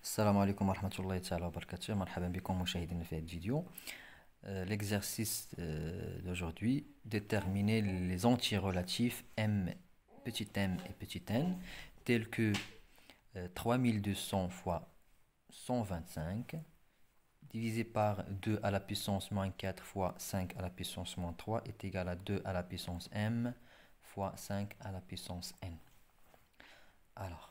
السلام عليكم ورحمة الله تعالى وبركاته. مرحبا بكم مشاهدينا في هذا الفيديو. L'exercice d'aujourd'hui, déterminer les entiers relatifs m et petit n, tels que 3200 fois 125, divisé par 2 à la puissance moins 4 fois 5 à la puissance moins 3 est égal à 2 à la puissance m fois 5 à la puissance n. Alors,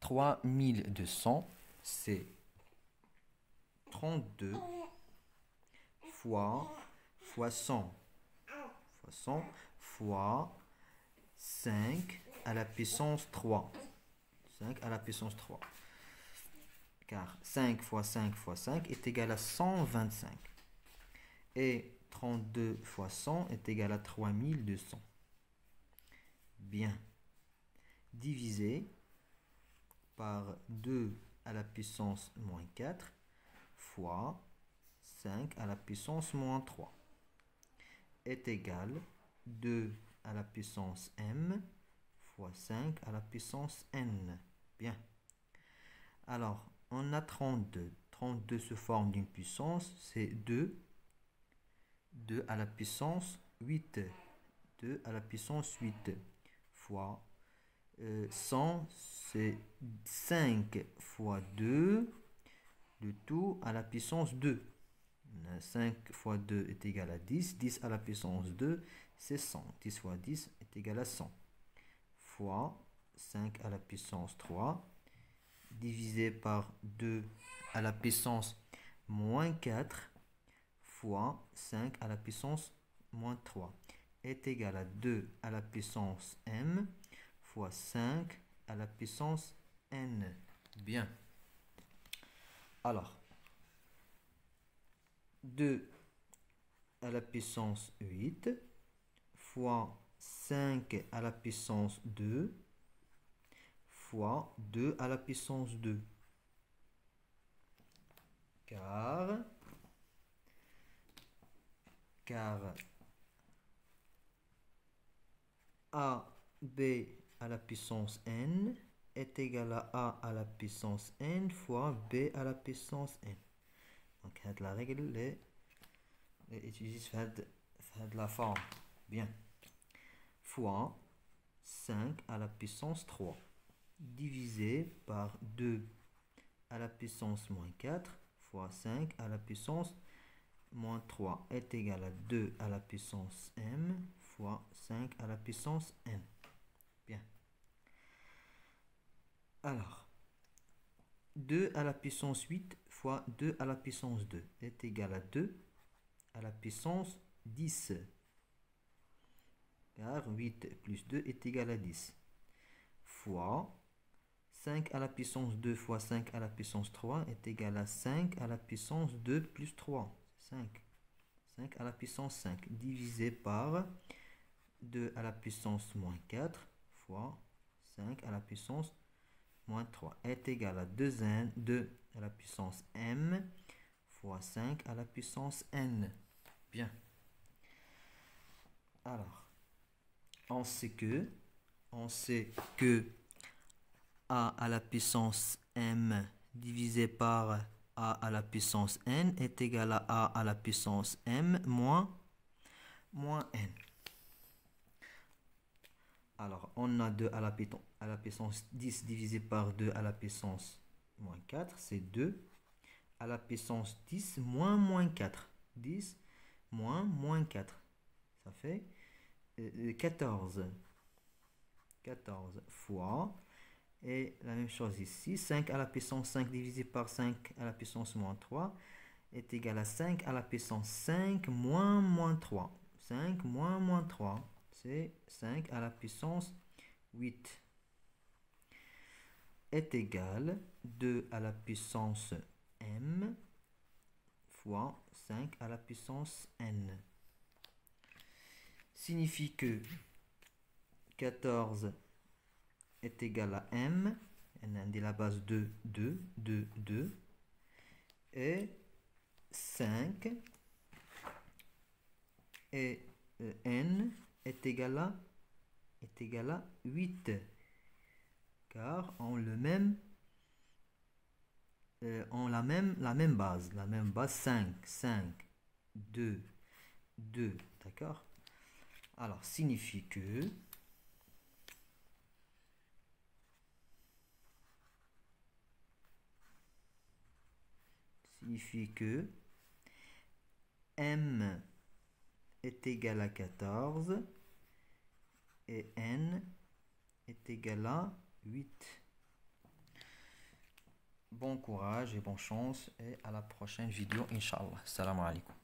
3200, c'est 32 fois 100 fois 5 à la puissance 3. 5 à la puissance 3. Car 5 fois 5 fois 5 est égal à 125. Et 32 fois 100 est égal à 3200. Bien. Divisé par 2 à la puissance moins 4 fois 5 à la puissance moins 3 est égal 2 à la puissance m fois 5 à la puissance n. Bien. Alors, on a 32. 32 se forme d'une puissance, c'est 2. 2 à la puissance 8. 2 à la puissance 8 fois 100, c'est 5 fois 2, le tout à la puissance 2. 5 fois 2 est égal à 10. 10 à la puissance 2, c'est 100. 10 fois 10 est égal à 100. Fois 5 à la puissance 3, divisé par 2 à la puissance moins 4, fois 5 à la puissance moins 3, est égal à 2 à la puissance m, fois 5 à la puissance n. Bien. Alors, 2 à la puissance 8 fois 5 à la puissance 2 fois 2 à la puissance 2. Car AB à la puissance n est égal à A à la puissance n fois B à la puissance n. Donc, la règle est utilisée de la forme. Bien. Fois 5 à la puissance 3 divisé par 2 à la puissance moins 4 fois 5 à la puissance moins 3 est égal à 2 à la puissance m fois 5 à la puissance n. Bien. Alors, 2 à la puissance 8 fois 2 à la puissance 2 est égal à 2 à la puissance 10. Car 8 plus 2 est égal à 10. Fois 5 à la puissance 2 fois 5 à la puissance 3 est égal à 5 à la puissance 2 plus 3. 5. 5 à la puissance 5 divisé par 2 à la puissance moins 4 fois 5 à la puissance moins 3 est égal à 2 à la puissance m fois 5 à la puissance n. Bien. Alors, on sait que a à la puissance m divisé par a à la puissance n est égal à a à la puissance m moins n. Alors, on a 2 à la puissance 10 divisé par 2 à la puissance moins 4, c'est 2 à la puissance 10 moins 4. 10 moins 4, ça fait 14. 14 fois, et la même chose ici, 5 à la puissance 5 divisé par 5 à la puissance moins 3 est égal à 5 à la puissance 5 moins 3. 5 moins 3, c'est 5 à la puissance 8 est égal 2 à la puissance m fois 5 à la puissance n. Signifie que 14 est égal à m, n est la base de 2, et 5 et n est égal à 8, car ont le même ont la même base. La même base 5, 5, 2, 2. D'accord? Alors, signifie que M est égal à 14 et N est égal à 8. Bon courage et bonne chance et à la prochaine vidéo, Inch'Allah. Salam alaikum.